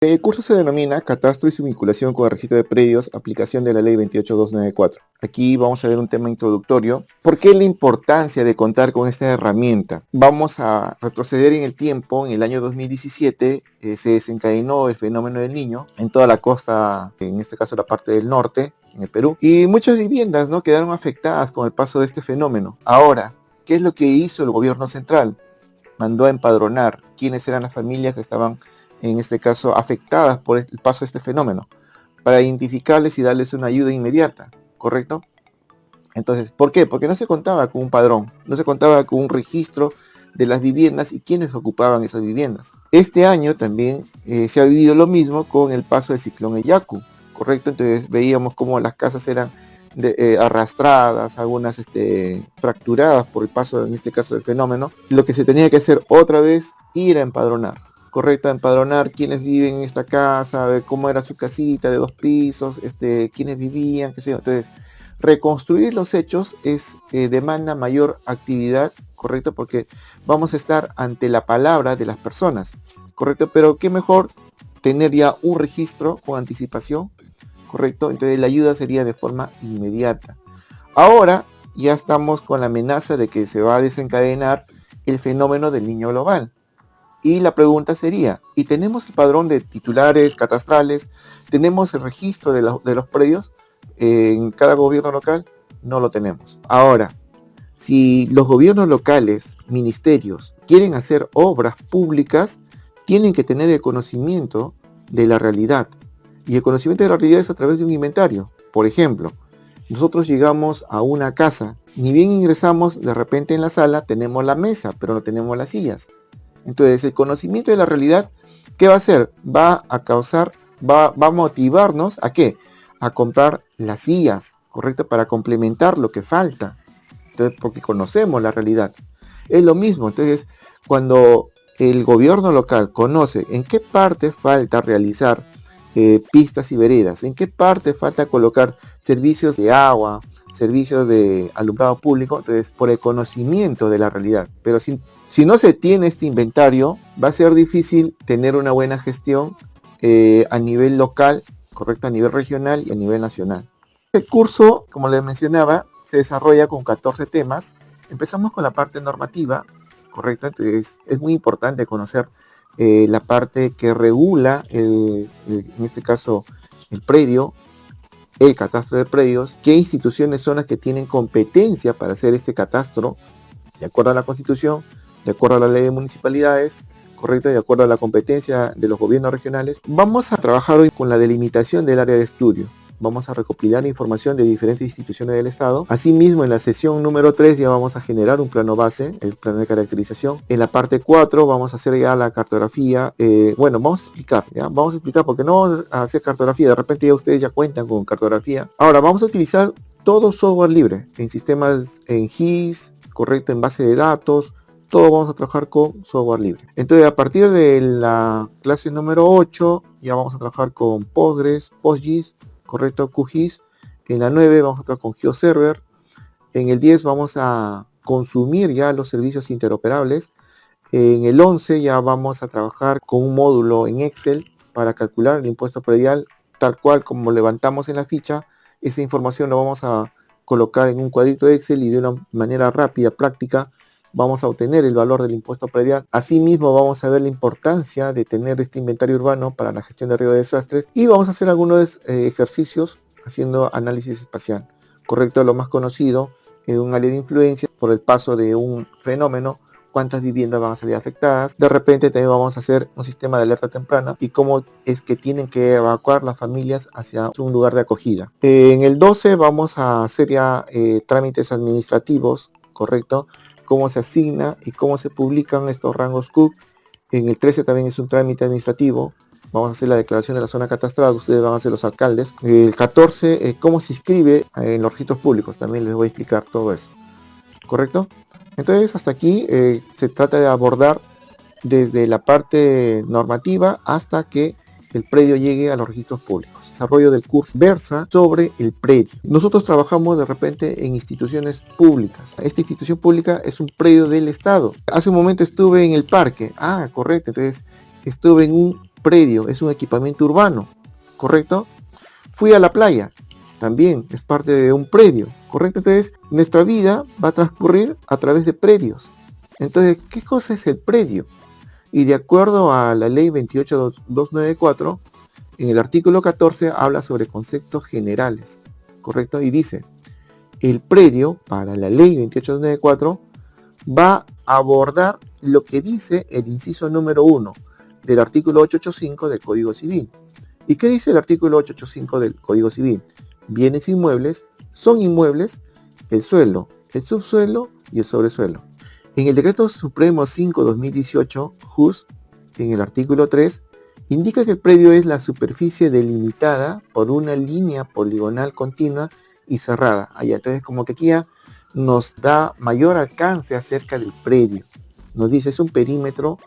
El curso se denomina Catastro y su vinculación con el registro de predios, aplicación de la ley 28294. Aquí vamos a ver un tema introductorio. ¿Por qué la importancia de contar con esta herramienta? Vamos a retroceder en el tiempo. En el año 2017 se desencadenó el fenómeno del Niño en toda la costa, en este caso la parte del norte, en el Perú, y muchas viviendas, ¿no?, quedaron afectadas con el paso de este fenómeno. Ahora, ¿qué es lo que hizo el gobierno central? Mandó a empadronar quiénes eran las familias que estaban, en este caso, afectadas por el paso de este fenómeno, para identificarles y darles una ayuda inmediata, ¿correcto? Entonces, ¿por qué? Porque no se contaba con un padrón, no se contaba con un registro de las viviendas y quiénes ocupaban esas viviendas. Este año también se ha vivido lo mismo con el paso del ciclón Eyaku, ¿correcto? Entonces veíamos cómo las casas eran arrastradas, algunas fracturadas por el paso, en este caso, del fenómeno. Lo que se tenía que hacer otra vez, ir a empadronar, correcto, empadronar quienes viven en esta casa, ver cómo era su casita de 2 pisos, quiénes vivían, qué sé yo. Entonces, reconstruir los hechos demanda mayor actividad, correcto, porque vamos a estar ante la palabra de las personas, correcto, pero qué mejor tener ya un registro con anticipación, correcto. Entonces la ayuda sería de forma inmediata. Ahora ya estamos con la amenaza de que se va a desencadenar el fenómeno del Niño global. Y la pregunta sería, ¿y tenemos el padrón de titulares catastrales? ¿Tenemos el registro de los predios en cada gobierno local? No lo tenemos. Ahora, si los gobiernos locales, ministerios, quieren hacer obras públicas, tienen que tener el conocimiento de la realidad. Y el conocimiento de la realidad es a través de un inventario. Por ejemplo, nosotros llegamos a una casa, ni bien ingresamos, de repente en la sala tenemos la mesa, pero no tenemos las sillas. Entonces, el conocimiento de la realidad, ¿qué va a hacer? Va a motivarnos ¿a qué? A comprar las sillas, ¿correcto? Para complementar lo que falta. Entonces, porque conocemos la realidad. Es lo mismo. Entonces, cuando el gobierno local conoce en qué parte falta realizar pistas y veredas, en qué parte falta colocar servicios de agua, servicios de alumbrado público, entonces, por el conocimiento de la realidad. Pero si no se tiene este inventario, va a ser difícil tener una buena gestión a nivel local, correcto, a nivel regional y a nivel nacional. El curso, como les mencionaba, se desarrolla con 14 temas. Empezamos con la parte normativa, correcto. Entonces es muy importante conocer la parte que regula, en este caso, el predio, el catastro de predios, qué instituciones son las que tienen competencia para hacer este catastro, de acuerdo a la Constitución, de acuerdo a la ley de municipalidades, correcto, de acuerdo a la competencia de los gobiernos regionales. Vamos a trabajar hoy con la delimitación del área de estudio. Vamos a recopilar información de diferentes instituciones del Estado. Asimismo, en la sesión número 3 ya vamos a generar un plano base, el plano de caracterización. En la parte 4 vamos a hacer ya la cartografía. Bueno, vamos a explicar, ¿ya? Vamos a explicar porque no vamos a hacer cartografía. De repente ya ustedes ya cuentan con cartografía. Ahora, vamos a utilizar todo software libre, en sistemas, en GIS, correcto, en base de datos. Todo vamos a trabajar con software libre. Entonces, a partir de la clase número 8, ya vamos a trabajar con Postgres, PostGIS, correcto, QGIS. En la 9 vamos a trabajar con GeoServer. En el 10 vamos a consumir ya los servicios interoperables. En el 11 ya vamos a trabajar con un módulo en Excel para calcular el impuesto predial, tal cual como levantamos en la ficha. Esa información la vamos a colocar en un cuadrito de Excel y de una manera rápida, práctica, vamos a obtener el valor del impuesto predial. Asimismo, vamos a ver la importancia de tener este inventario urbano para la gestión de riesgo de desastres y vamos a hacer algunos ejercicios haciendo análisis espacial. Correcto, lo más conocido en un área de influencia por el paso de un fenómeno, cuántas viviendas van a salir afectadas. De repente también vamos a hacer un sistema de alerta temprana y cómo es que tienen que evacuar las familias hacia un lugar de acogida. En el 12 vamos a hacer ya trámites administrativos, correcto, cómo se asigna y cómo se publican estos rangos CUC. En el 13 también es un trámite administrativo. Vamos a hacer la declaración de la zona catastrada, ustedes van a ser los alcaldes. El 14, cómo se inscribe en los registros públicos, también les voy a explicar todo eso. ¿Correcto? Entonces, hasta aquí se trata de abordar desde la parte normativa hasta que el predio llegue a los registros públicos. El desarrollo del curso versa sobre el predio. Nosotros trabajamos de repente en instituciones públicas. Esta institución pública es un predio del Estado. Hace un momento estuve en el parque. Ah, correcto. Entonces, estuve en un predio, es un equipamiento urbano, ¿correcto? Fui a la playa, también es parte de un predio, ¿correcto? Entonces, nuestra vida va a transcurrir a través de predios. Entonces, ¿qué cosa es el predio? Y de acuerdo a la ley 28294, en el artículo 14 habla sobre conceptos generales, ¿correcto? Y dice, el predio, para la ley 28294, va a abordar lo que dice el inciso número 1 del artículo 885 del Código Civil. ¿Y qué dice el artículo 885 del Código Civil? Bienes inmuebles son inmuebles, el suelo, el subsuelo y el sobresuelo. En el Decreto Supremo 5/2018, JUS, en el artículo 3, indica que el predio es la superficie delimitada por una línea poligonal continua y cerrada. Allá, entonces, como que aquí ya nos da mayor alcance acerca del predio. Nos dice, es un perímetro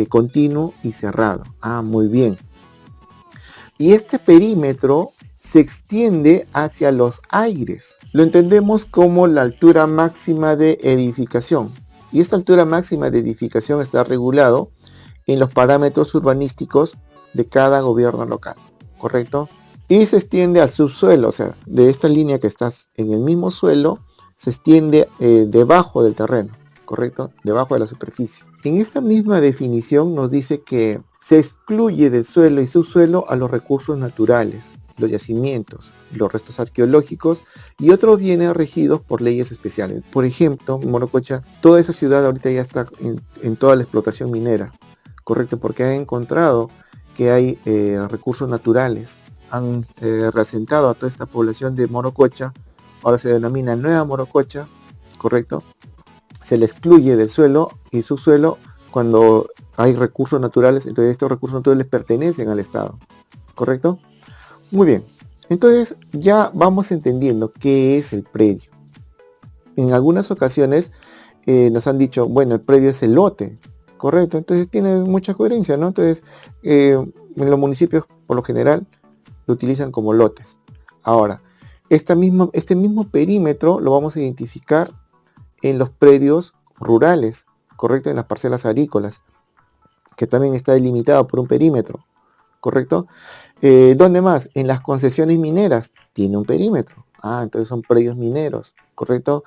continuo y cerrado. Ah, muy bien. Y este perímetro se extiende hacia los aires. Lo entendemos como la altura máxima de edificación. Y esta altura máxima de edificación está regulado en los parámetros urbanísticos de cada gobierno local, ¿correcto? Y se extiende al subsuelo, o sea, de esta línea que está en el mismo suelo, se extiende debajo del terreno, ¿correcto? Debajo de la superficie. En esta misma definición nos dice que se excluye del suelo y subsuelo a los recursos naturales, los yacimientos, los restos arqueológicos y otros bienes regidos por leyes especiales. Por ejemplo, Morococha, toda esa ciudad ahorita ya está en toda la explotación minera, ¿correcto? Porque han encontrado que hay recursos naturales, han reasentado a toda esta población de Morococha, ahora se denomina Nueva Morococha, ¿correcto? Se le excluye del suelo y subsuelo cuando hay recursos naturales, entonces estos recursos naturales pertenecen al Estado, ¿correcto? Muy bien, entonces ya vamos entendiendo qué es el predio. En algunas ocasiones nos han dicho, bueno, el predio es el lote, correcto, entonces tiene mucha coherencia, ¿no? Entonces, en los municipios, por lo general, lo utilizan como lotes. Ahora, este mismo perímetro lo vamos a identificar en los predios rurales, correcto, en las parcelas agrícolas, que también está delimitado por un perímetro, correcto. ¿Dónde más? En las concesiones mineras tiene un perímetro. Ah, entonces son predios mineros, correcto.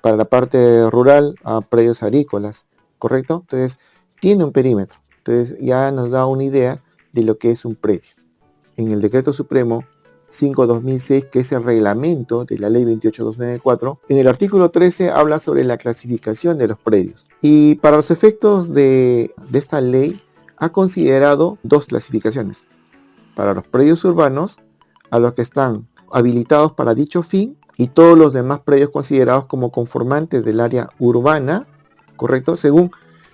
Para la parte rural, predios agrícolas, correcto. Entonces tiene un perímetro. Entonces ya nos da una idea de lo que es un predio. En el Decreto Supremo 5/2006, que es el reglamento de la ley 28294, en el artículo 13 habla sobre la clasificación de los predios. Y para los efectos de esta ley, ha considerado dos clasificaciones. Para los predios urbanos, a los que están habilitados para dicho fin, y todos los demás predios considerados como conformantes del área urbana, ¿correcto? Según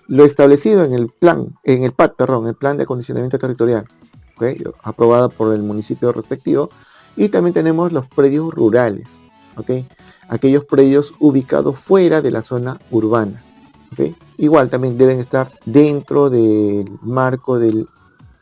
lo establecido en el plan de acondicionamiento territorial, ¿okay? Aprobado por el municipio respectivo. Y también tenemos los predios rurales, ¿okay? Aquellos predios ubicados fuera de la zona urbana, ¿okay? Igual también deben estar dentro del marco del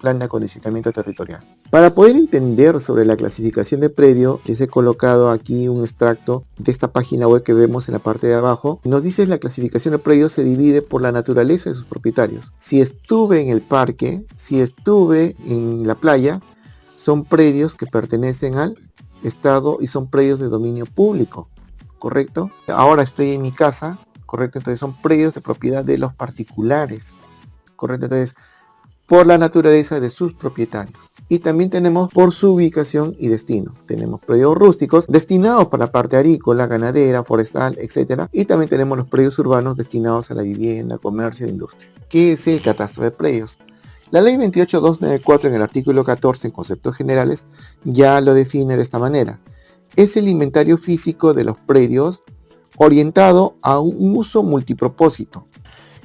plan de acondicionamiento territorial. Para poder entender sobre la clasificación de predio, les he colocado aquí un extracto de esta página web que vemos en la parte de abajo. Nos dice la clasificación de predio se divide por la naturaleza de sus propietarios. Si estuve en el parque, si estuve en la playa, son predios que pertenecen al Estado y son predios de dominio público, ¿correcto? Ahora estoy en mi casa, ¿correcto? Entonces son predios de propiedad de los particulares, ¿correcto? Entonces, por la naturaleza de sus propietarios. Y también tenemos por su ubicación y destino. Tenemos predios rústicos destinados para la parte agrícola, ganadera, forestal, etc. Y también tenemos los predios urbanos destinados a la vivienda, comercio e industria. ¿Qué es el catastro de predios? La ley 28294 en el artículo 14 en conceptos generales ya lo define de esta manera. Es el inventario físico de los predios orientado a un uso multipropósito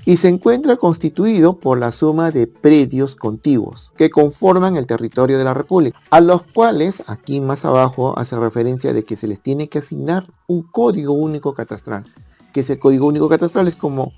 y se encuentra constituido por la suma de predios contiguos que conforman el territorio de la República, a los cuales aquí más abajo hace referencia de que se les tiene que asignar un código único catastral, que ese código único catastral es como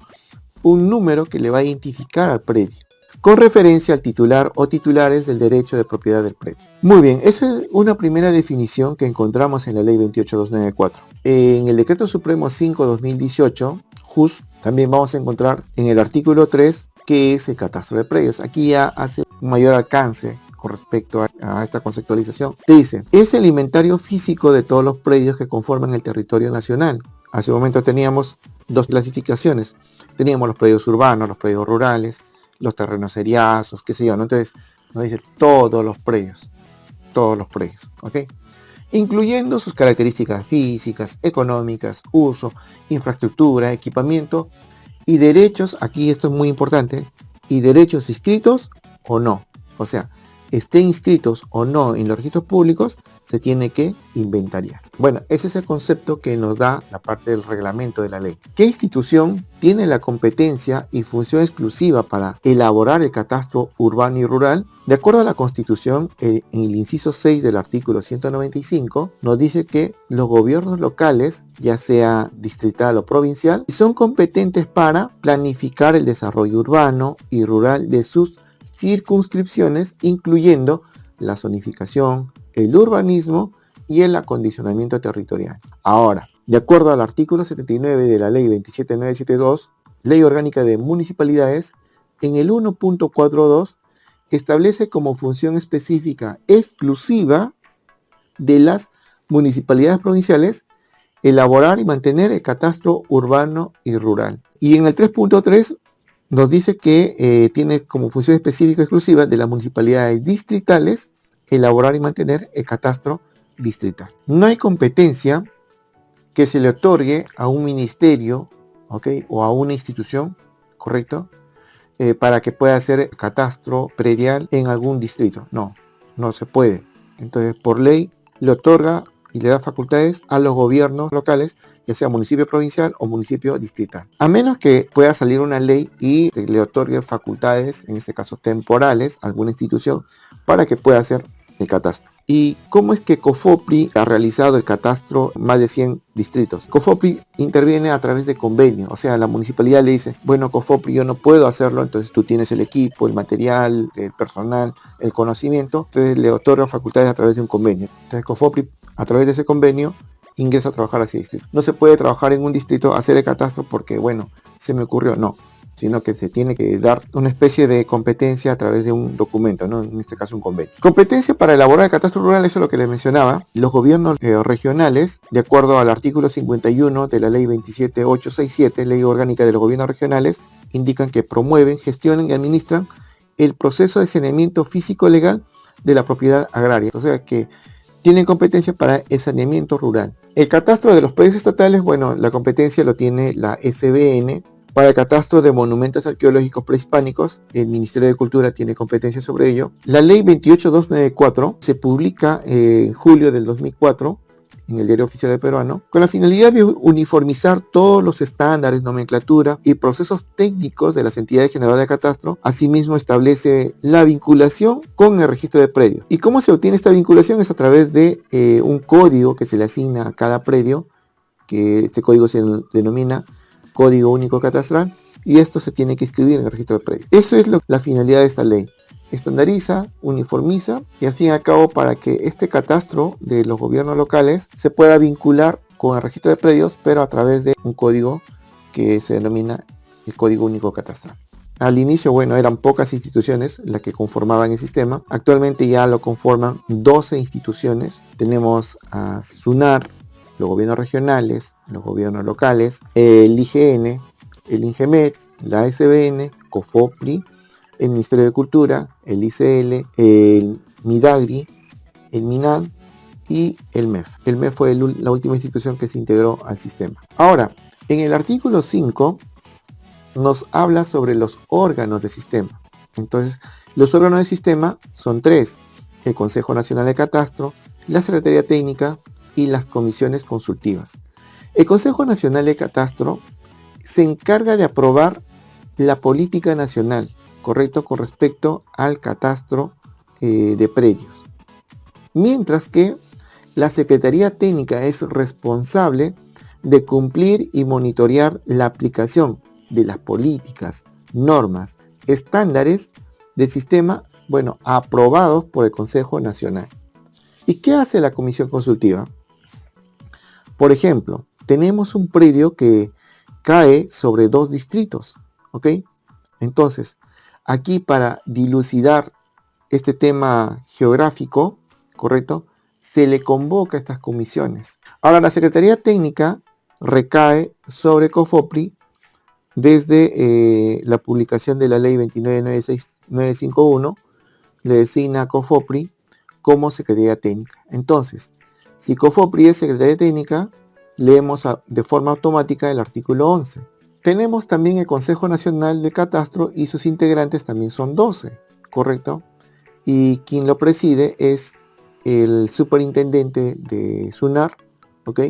un número que le va a identificar al predio, con referencia al titular o titulares del derecho de propiedad del predio. Muy bien, esa es una primera definición que encontramos en la ley 28294. En el Decreto Supremo 5/2018, JUS, también vamos a encontrar en el artículo 3 ¿Qué es el catastro de predios? Aquí ya hace un mayor alcance con respecto a esta conceptualización. Te dice, es el inventario físico de todos los predios que conforman el territorio nacional. Hace un momento teníamos dos clasificaciones. Teníamos los predios urbanos, los predios rurales, los terrenos seriazos, qué sé yo, ¿no? Entonces nos dice todos los predios, ¿ok? Incluyendo sus características físicas, económicas, uso, infraestructura, equipamiento y derechos, aquí esto es muy importante, y derechos inscritos o no. O sea, estén inscritos o no en los registros públicos, se tiene que inventariar. Bueno, ese es el concepto que nos da la parte del reglamento de la ley. ¿Qué institución tiene la competencia y función exclusiva para elaborar el catastro urbano y rural? De acuerdo a la Constitución, en el inciso 6 del artículo 195, nos dice que los gobiernos locales, ya sea distrital o provincial, son competentes para planificar el desarrollo urbano y rural de sus circunscripciones, incluyendo la zonificación, el urbanismo y el acondicionamiento territorial. Ahora, de acuerdo al artículo 79 de la ley 27972, Ley Orgánica de Municipalidades, en el 1.42 establece como función específica exclusiva de las municipalidades provinciales elaborar y mantener el catastro urbano y rural. Y en el 3.3 nos dice que tiene como función específica exclusiva de las municipalidades distritales elaborar y mantener el catastro distrital. No hay competencia que se le otorgue a un ministerio, ¿ok? O a una institución, ¿correcto? Para que pueda hacer catastro predial en algún distrito. No, no se puede. Entonces, por ley, le otorga y le da facultades a los gobiernos locales, ya sea municipio provincial o municipio distrital. A menos que pueda salir una ley y le otorgue facultades, en este caso temporales, a alguna institución, para que pueda hacer el catastro. ¿Y cómo es que COFOPRI ha realizado el catastro más de 100 distritos? COFOPRI interviene a través de convenio, o sea, la municipalidad le dice, bueno, COFOPRI, yo no puedo hacerlo, entonces tú tienes el equipo, el material, el personal, el conocimiento, entonces le otorga facultades a través de un convenio. Entonces COFOPRI, a través de ese convenio, ingresa a trabajar hacia el distrito. No se puede trabajar en un distrito, hacer el catastro porque, bueno, se me ocurrió, no, sino que se tiene que dar una especie de competencia a través de un documento, ¿no? En este caso un convenio. Competencia para elaborar el catastro rural, eso es lo que les mencionaba. Los gobiernos regionales, de acuerdo al artículo 51 de la ley 27867, Ley Orgánica de los Gobiernos Regionales, indican que promueven, gestionan y administran el proceso de saneamiento físico legal de la propiedad agraria. O sea que tienen competencia para el saneamiento rural. El catastro de los predios estatales, bueno, la competencia lo tiene la SBN. Para el catastro de monumentos arqueológicos prehispánicos, el Ministerio de Cultura tiene competencia sobre ello. La ley 28294 se publica en julio del 2004 en el Diario Oficial del Peruano, con la finalidad de uniformizar todos los estándares, nomenclatura y procesos técnicos de las entidades generadoras de catastro. Asimismo, establece la vinculación con el registro de predios. ¿Y cómo se obtiene esta vinculación? Es a través de un código que se le asigna a cada predio, que este código se denomina Código Único Catastral, y esto se tiene que inscribir en el registro de predios. Eso es la finalidad de esta ley. Estandariza, uniformiza y al fin y al cabo para que este catastro de los gobiernos locales se pueda vincular con el registro de predios, pero a través de un código que se denomina el Código Único Catastral. Al inicio, bueno, eran pocas instituciones las que conformaban el sistema. Actualmente ya lo conforman 12 instituciones. Tenemos a SUNAR, los gobiernos regionales, los gobiernos locales, el IGN, el INGEMET, la SBN, COFOPRI, el Ministerio de Cultura, el ICL, el MIDAGRI, el MINAD y el MEF. El MEF fue la última institución que se integró al sistema. Ahora, en el artículo 5 nos habla sobre los órganos del sistema. Entonces, los órganos del sistema son 3: el Consejo Nacional de Catastro, la Secretaría Técnica y las comisiones consultivas. El Consejo Nacional de Catastro se encarga de aprobar la política nacional, correcto, con respecto al catastro de predios. Mientras que la Secretaría Técnica es responsable de cumplir y monitorear la aplicación de las políticas, normas, estándares del sistema, bueno, aprobados por el Consejo Nacional. ¿Y qué hace la comisión consultiva? Por ejemplo, tenemos un predio que cae sobre 2 distritos, ¿ok? Entonces, aquí para dilucidar este tema geográfico, ¿correcto? Se le convoca a estas comisiones. Ahora, la Secretaría Técnica recae sobre COFOPRI desde la publicación de la ley 29951, le designa a COFOPRI como Secretaría Técnica. Entonces, si COFOPRI es Secretaría Técnica, leemos de forma automática el artículo 11. Tenemos también el Consejo Nacional de Catastro y sus integrantes también son 12, ¿correcto? Y quien lo preside es el superintendente de SUNAR, ¿ok?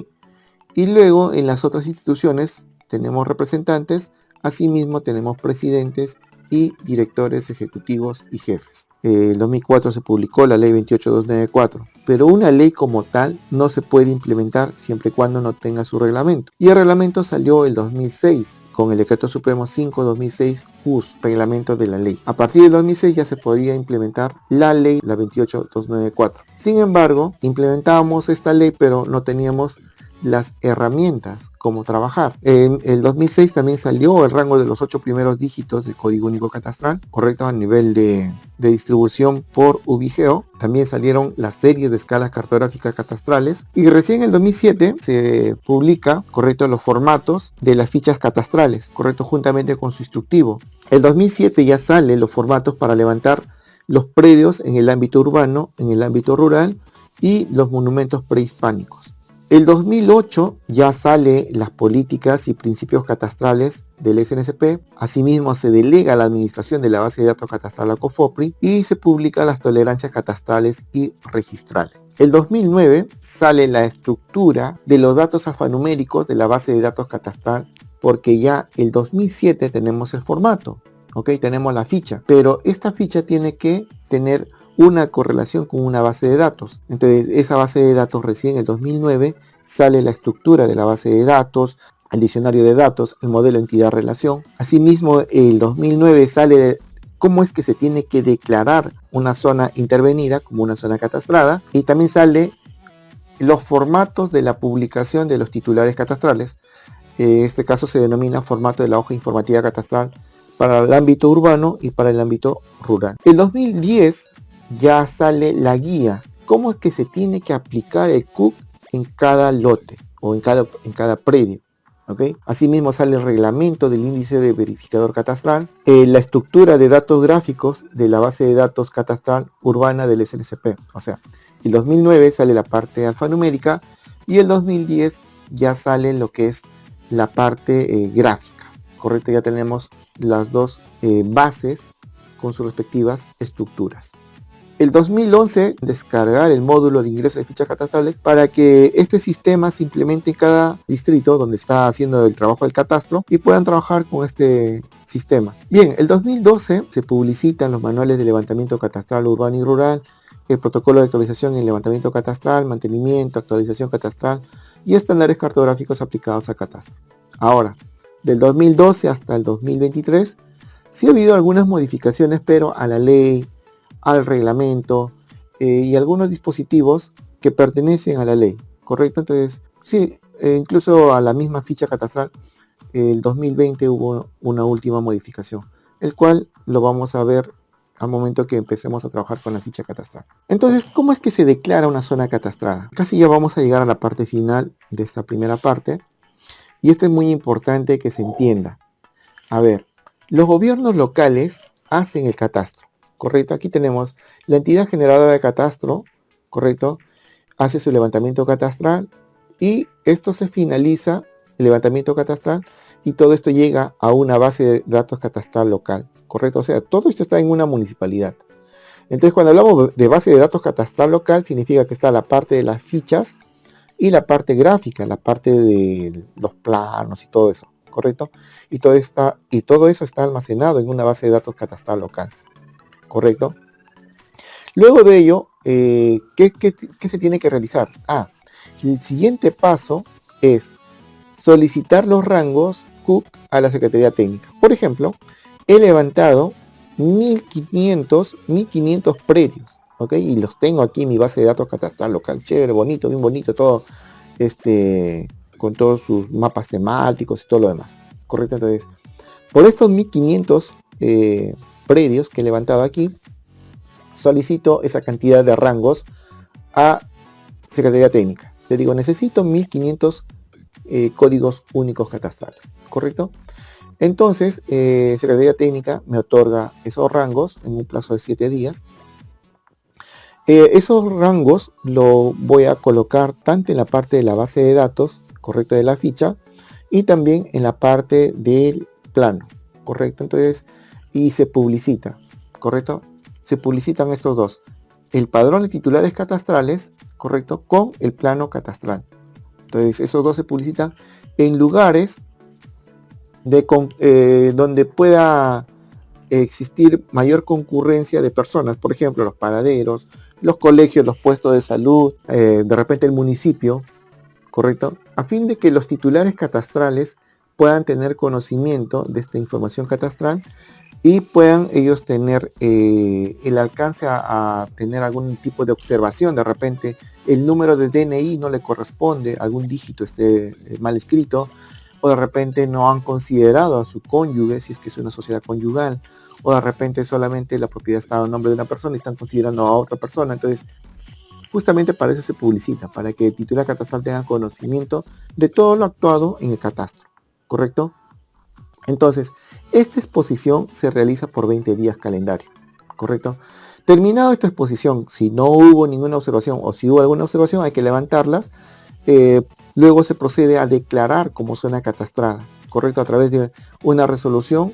Y luego en las otras instituciones tenemos representantes, asimismo tenemos presidentes y directores ejecutivos y jefes. En 2004 se publicó la ley 28294, pero una ley como tal no se puede implementar siempre y cuando no tenga su reglamento. Y el reglamento salió el 2006 con el Decreto Supremo 5/2006, JUS, reglamento de la ley. A partir del 2006 ya se podía implementar la ley, la 28294. Sin embargo, implementábamos esta ley, pero no teníamos las herramientas como trabajar. En el 2006 también salió el rango de los 8 primeros dígitos del Código Único Catastral, correcto, a nivel de distribución por ubigeo. También salieron las series de escalas cartográficas catastrales y recién en el 2007 se publica, correcto, los formatos de las fichas catastrales, correcto, juntamente con su instructivo. El 2007 ya salen los formatos para levantar los predios en el ámbito urbano, en el ámbito rural y los monumentos prehispánicos. El 2008 ya sale las políticas y principios catastrales del SNSP. Asimismo se delega la administración de la base de datos catastral a COFOPRI y se publican las tolerancias catastrales y registrales. El 2009 sale la estructura de los datos alfanuméricos de la base de datos catastral, porque ya el 2007 tenemos el formato, ¿ok? Tenemos la ficha, pero esta ficha tiene que tener una correlación con una base de datos. Entonces esa base de datos recién en el 2009 sale la estructura de la base de datos, el diccionario de datos, el modelo entidad-relación. Asimismo el 2009 sale cómo es que se tiene que declarar una zona intervenida como una zona catastrada, y también sale los formatos de la publicación de los titulares catastrales. En este caso se denomina formato de la hoja informativa catastral para el ámbito urbano y para el ámbito rural. En 2010 ya sale la guía, cómo es que se tiene que aplicar el CUC en cada lote o en cada predio, ¿ok? Asimismo sale el reglamento del índice de verificador catastral, la estructura de datos gráficos de la base de datos catastral urbana del SNSP. O sea, el 2009 sale la parte alfanumérica y el 2010 ya sale lo que es la parte gráfica, ¿correcto? Ya tenemos las dos bases con sus respectivas estructuras. El 2011 descargar el módulo de ingreso de fichas catastrales para que este sistema se implemente en cada distrito donde está haciendo el trabajo del catastro y puedan trabajar con este sistema. Bien, el 2012 se publicitan los manuales de levantamiento catastral urbano y rural, el protocolo de actualización en levantamiento catastral, mantenimiento, actualización catastral y estándares cartográficos aplicados a catastro. Ahora, del 2012 hasta el 2023 sí ha habido algunas modificaciones, pero a la ley, al reglamento y algunos dispositivos que pertenecen a la ley, ¿correcto? Entonces, sí, incluso a la misma ficha catastral, el 2020 hubo una última modificación, el cual lo vamos a ver al momento que empecemos a trabajar con la ficha catastral. Entonces, ¿cómo es que se declara una zona catastrada? Casi ya vamos a llegar a la parte final de esta primera parte, y esto es muy importante que se entienda. A ver, los gobiernos locales hacen el catastro, ¿correcto? Aquí tenemos la entidad generadora de catastro, ¿correcto? Hace su levantamiento catastral y esto se finaliza, el levantamiento catastral, y todo esto llega a una base de datos catastral local, ¿correcto? O sea, todo esto está en una municipalidad. Entonces, cuando hablamos de base de datos catastral local, significa que está la parte de las fichas y la parte gráfica, la parte de los planos y todo eso, ¿correcto? Y todo eso está almacenado en una base de datos catastral local, ¿correcto? Luego de ello, ¿qué se tiene que realizar? El siguiente paso es solicitar los rangos CUC a la Secretaría Técnica. Por ejemplo, he levantado 1500 predios, ¿ok? Y los tengo aquí en mi base de datos catastral local, chévere, bonito, bien bonito, todo, con todos sus mapas temáticos y todo lo demás, ¿correcto? Entonces, por estos 1500 predios que he levantado aquí, solicito esa cantidad de rangos a Secretaría Técnica. Le digo, necesito 1500 códigos únicos catastrales, ¿correcto? Entonces, Secretaría Técnica me otorga esos rangos en un plazo de 7 días. Esos rangos lo voy a colocar tanto en la parte de la base de datos, correcto, de la ficha, y también en la parte del plano, correcto. Entonces, y se publicita, correcto. Se publicitan estos dos, el padrón de titulares catastrales, correcto, con el plano catastral. Entonces, esos dos se publicitan en lugares donde pueda existir mayor concurrencia de personas, por ejemplo, los panaderos, los colegios, los puestos de salud, de repente el municipio, ¿correcto? A fin de que los titulares catastrales puedan tener conocimiento de esta información catastral y puedan ellos tener el alcance a tener algún tipo de observación. De repente el número de DNI no le corresponde, algún dígito esté mal escrito, o de repente no han considerado a su cónyuge, si es que es una sociedad conyugal, o de repente solamente la propiedad está a nombre de una persona y están considerando a otra persona. Entonces, justamente para eso se publicita, para que el titular catastral tenga conocimiento de todo lo actuado en el catastro, ¿correcto? Entonces, esta exposición se realiza por 20 días calendario, ¿correcto? Terminado esta exposición, si no hubo ninguna observación o si hubo alguna observación, hay que levantarlas. Luego se procede a declarar como zona catastrada, ¿correcto? A través de una resolución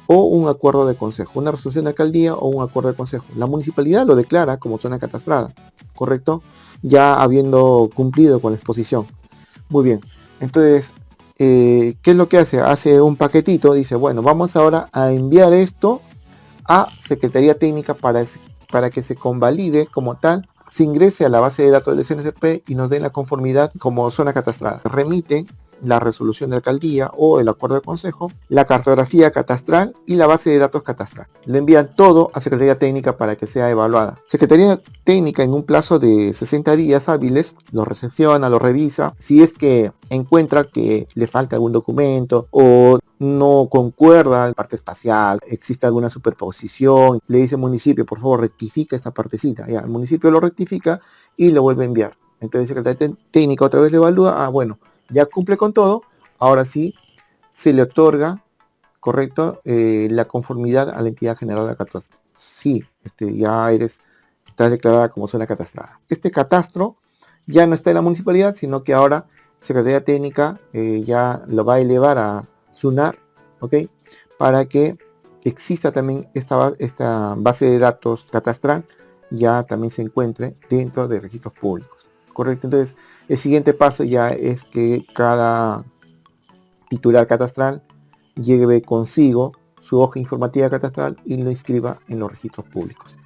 o un acuerdo de consejo, una resolución de alcaldía o un acuerdo de consejo. La municipalidad lo declara como zona catastrada, ¿correcto? Ya habiendo cumplido con la exposición. Muy bien, entonces, ¿qué es lo que hace? Hace un paquetito, dice, bueno, vamos ahora a enviar esto a Secretaría Técnica para que se convalide como tal, se ingrese a la base de datos del SNCP y nos den la conformidad como zona catastrada. Remite la resolución de alcaldía o el acuerdo de consejo, la cartografía catastral y la base de datos catastral. Lo envían todo a Secretaría Técnica para que sea evaluada. Secretaría Técnica en un plazo de 60 días hábiles lo recepciona, lo revisa. Si es que encuentra que le falta algún documento o no concuerda la parte espacial, existe alguna superposición, le dice al municipio, por favor, rectifica esta partecita. Ya, el municipio lo rectifica y lo vuelve a enviar. Entonces Secretaría Técnica otra vez le evalúa, bueno, ya cumple con todo, ahora sí se le otorga, correcto, la conformidad a la entidad generadora de catastro. Sí, ya estás declarada como zona catastrada. Este catastro ya no está en la municipalidad, sino que ahora Secretaría Técnica ya lo va a elevar a SUNAR, ¿ok? Para que exista también esta base de datos catastral, ya también se encuentre dentro de registros públicos. Correcto, entonces el siguiente paso ya es que cada titular catastral lleve consigo su hoja informativa catastral y lo inscriba en los registros públicos.